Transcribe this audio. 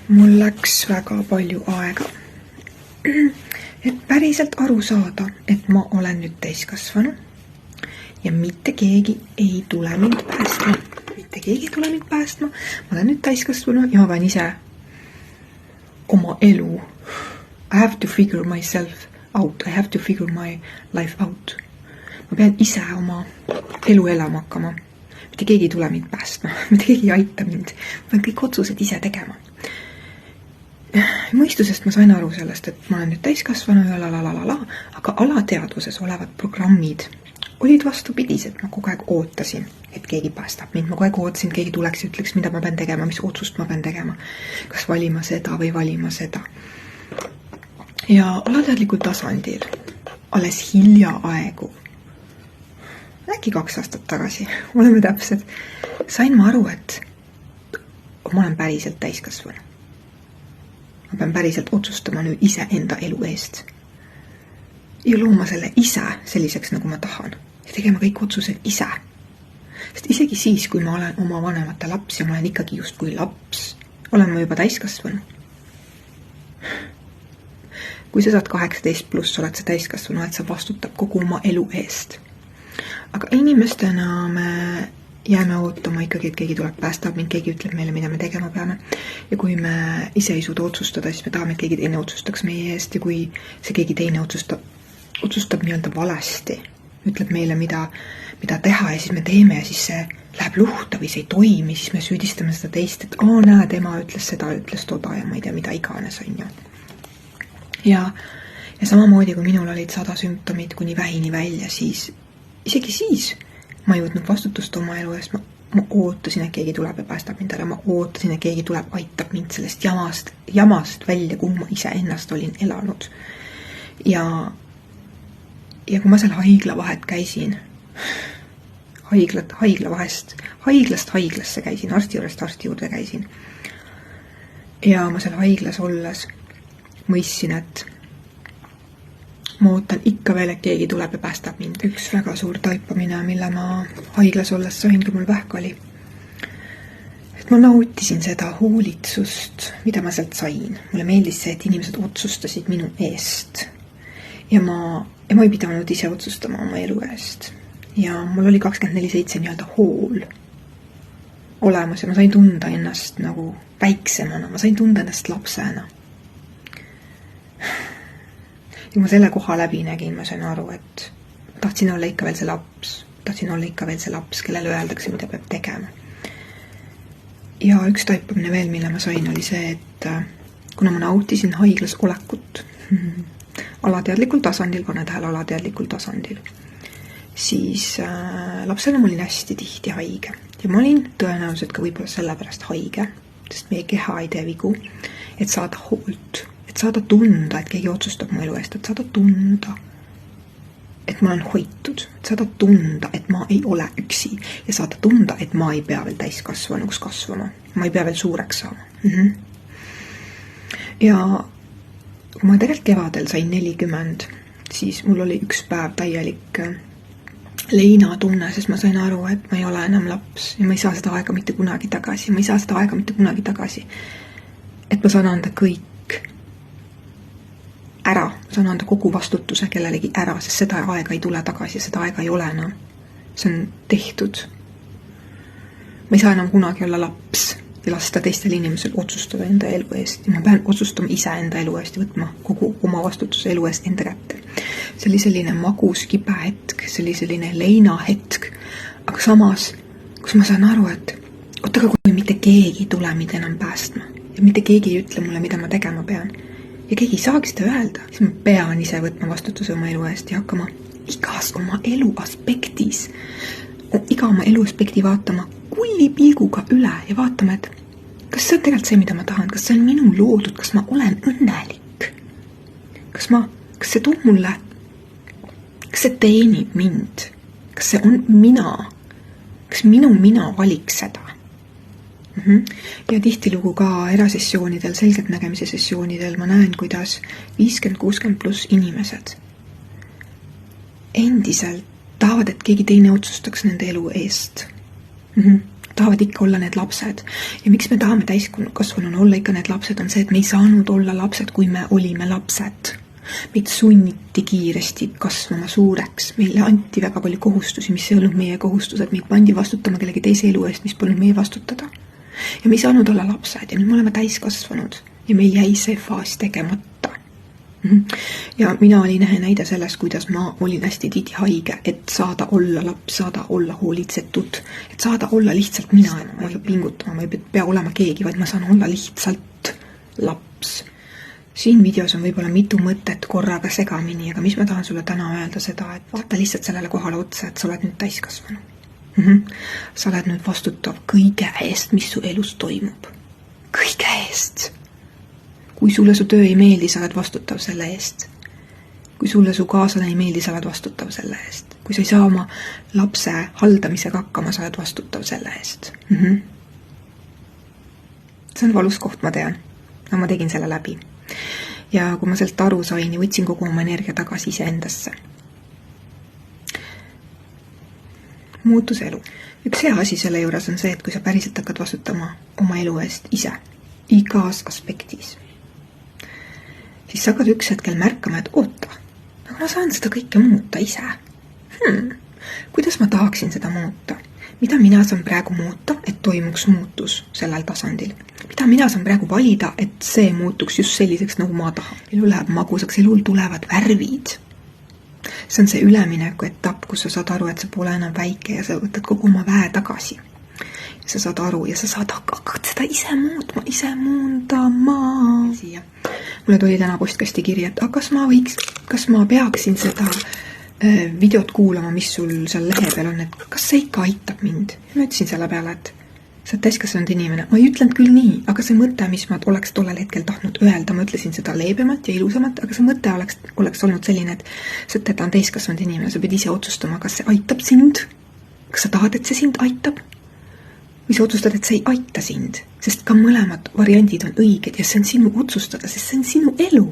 Mul läks väga palju aega, et päriselt aru saada, et ma olen nüüd täiskasvanu ja mitte keegi ei tule mind päästma. Mitte keegi ei tule mind päästma. Ma olen nüüd täiskasvanu ja ma pean ise oma elu. I have to figure myself out. I have to figure my life out. Ma pean ise oma elu elama hakkama. Mitte keegi ei tule mind päästma. Mitte keegi ei aita mind. Ma pean kõik otsused ise tegema. Mõistusest ma sain aru sellest, et ma olen nüüd täiskasvanu ja aga alateadvuses olevad programmid olid vastupidised. Ma kogu aeg ootasin, et keegi päästab mind. Ma kogu aeg ootasin, et keegi tuleks ja ütleks, mida ma pean tegema, mis otsust ma pean tegema. Kas valima seda või valima seda. Ja alateadlikul tasandil alles hiljaaegu, äkki 2 aastat tagasi, oleme täpsed, sain ma aru, et ma olen päriselt täiskasvanu. Ma pean päriselt otsustama nüüd ise enda elu eest. Ja looma selle ise selliseks, nagu ma tahan. Ja tegema kõik otsused ise. Sest isegi siis, kui ma olen oma vanemate laps ja ma olen ikkagi just kui laps, olen ma juba täiskasvanu. Kui sa saad 18+, oled sa täiskasvanu, et sa vastutab kogu oma elu eest. Aga inimestena me jääme ootama ikkagi, et keegi tuleb päästab mind, keegi ütleb meile, mida me tegema peame. Ja kui me ise ei suuda otsustada, siis me tahame, et keegi teine otsustaks meie eest. Ja kui see keegi teine otsustab nii-öelda valesti, ütleb meile, mida teha ja siis me teeme ja siis see läheb luhta või see ei toimi, siis me süüdistame seda teist, et näe, tema ütles seda, ütles toda ja ma ei tea, mida iganes on ju. Ja samamoodi, kui minul olid 100 sümptomid kuni vähini välja, siis isegi siis ma ei võtnud vastutust oma elu eest, ma ootasin, et keegi tuleb ja päästab mind ära, ma ootasin, et keegi tuleb, aitab mind sellest jamast välja, kuhu ma ise ennast olin elanud. Ja kui ma seal haigla vahet käisin, haiglast haiglasse käisin, arsti juurest arsti juurde käisin, ja ma seal haiglas olles mõistsin, et ma ootan ikka veel, et keegi tuleb ja päästab mind. Üks väga suur taipamine, mille ma haiglas olles sain, kui mul vähk oli. Et ma nautisin seda hoolitsust, mida ma sealt sain. Mulle meeldis see, et inimesed otsustasid minu eest. Ja ma ei pidanud ise otsustama oma elu eest. Ja mul oli 24/7 nii-öelda hool olemas ja ma sain tunda ennast nagu väiksemana. Ma sain tunda ennast lapsena. Kui ma selle koha läbi nägin, ma sain aru, et tahtsin olla ikka veel see laps. Tahtsin olla ikka veel see laps, kellele öeldakse, mida peab tegema. Ja üks taipamine veel, mille ma sain, oli see, et kuna ma nautisin haiglas olekut alateadlikul tasandil, pane tähele alateadlikul tasandil, siis lapsena ma olin hästi tihti haige. Ja ma olin tõenäoliselt ka võib-olla sellepärast haige, sest meie keha ei tee vigu, et saada hoolt. Et saada tunda, et keegi otsustab mu elu eest, et saada tunda, et ma olen hoitud, et saada tunda, et ma ei ole üksi ja saada tunda, et ma ei pea veel täiskasvanuks kasvama, ma ei pea veel suureks saama. Ja kui ma tegelikult kevadel sain 40, siis mul oli üks päev täielik leinatunne, sest ma sain aru, et ma ei ole enam laps ja ma ei saa seda aega mitte kunagi tagasi. Et ma saan anda kõik ära, saan anda kogu vastutuse kellelegi ära, sest seda aega ei tule tagasi, seda aega ei ole enam. See on tehtud. Ma ei saa enam kunagi olla laps ja lasta teistel inimesel otsustada enda elu eest. Ma pean otsustama ise enda elu eest ja võtma kogu oma vastutuse elu eest enda kätte. See oli selline magus kibe hetk, see oli selline leina hetk, aga samas, kus ma saan aru, et aga kui mitte keegi ei tule mind enam päästma ja mitte keegi ei ütle mulle, mida ma tegema pean, ja keegi ei saagi seda öelda, siis ma pean ise võtma vastutuse oma elu eest ja hakkama igas oma elu aspektis, iga oma elu aspekti vaatama kullipilguga üle ja vaatama, et kas see on tegelikult see, mida ma tahan, kas see on minu loodud, kas ma olen õnnelik, kas see toob mulle, kas see teenib mind, kas see on mina, kas minu mina valiks seda. Ja tihtilugu ka erasessioonidel, selgelt nägemise sessioonidel ma näen, kuidas 50-60+ inimesed endiselt tahavad, et keegi teine otsustaks nende elu eest. tahavad ikka olla need lapsed. Ja miks me tahame täiskasvanuna olla ikka need lapsed, on see, et me ei saanud olla lapsed, kui me olime lapsed. Meid sunniti kiiresti kasvama suureks, meile anti väga palju kohustusi, mis ei olnud meie kohustused, meid pandi vastutama kellegi teise elu eest, mis polnud meie vastutada. Ja me ei saanud olla lapsed ja nüüd me oleme täiskasvanud ja meil jäi see faas tegemata. Ja mina olin näide sellest, kuidas ma olin hästi tihti haige, et saada olla laps, saada olla hoolitsetud, et saada olla lihtsalt mina, ma ei pea pingutama, ma ei pea olema keegi, vaid ma saan olla lihtsalt laps. Siin videos on võib-olla mitu mõtet korraga segamini, aga mis ma tahan sulle täna öelda seda, et vaata lihtsalt sellele kohale otsa, et sa oled nüüd täiskasvanu. Sa oled nüüd vastutav kõige eest, mis su elus toimub. Kõige eest! Kui sulle su töö ei meeldi, sa oled vastutav selle eest. Kui sulle su kaaslane ei meeldi, sa oled vastutav selle eest. Kui sa ei saa oma lapse haldamisega hakkama, sa oled vastutav selle eest. See on valus koht, ma tean. No, ma tegin selle läbi. Ja kui ma sealt aru sain ja võtsin kogu oma energia tagasi iseendasse. Muutus elu. Üks hea asi selle juures on see, et kui sa päriselt hakkad vastutama oma elu eest ise, igas aspektis, siis sa hakkad üks hetkel märkama, et oota, aga ma saan seda kõike muuta ise. Kuidas ma tahaksin seda muuta? Mida mina saan praegu muuta, et toimuks muutus sellel tasandil? Mida mina saan praegu valida, et see muutuks just selliseks, nagu ma tahan? Elu läheb magusaks, elul tulevad värvid. See on see ülemineku etapp, kus sa saad aru, et sa pole enam väike ja sa võtad kogu oma väe tagasi. Ja sa saad aru ja sa saad hakkad seda ise muutma, ise muundama. Siia. Mulle tuli täna postkasti kirja, et kas ma peaksin seda videot kuulama, mis sul seal lehe peal on, et kas see ikka aitab mind? Ja ma ütlesin selle peale, et sa oled täiskasvanud inimene. Ma ei ütlenud küll nii, aga see mõte, mis ma oleks tollel hetkel tahtnud öelda, ma ütlesin seda leebemalt ja ilusamalt, aga see mõte oleks olnud selline, et sa on täiskasvanud inimene, sa pead ise otsustama, kas see aitab sind, kas sa tahad, et see sind aitab, või sa otsustad, et see ei aita sind, sest ka mõlemad variandid on õiged ja see on sinu otsustada, sest see on sinu elu.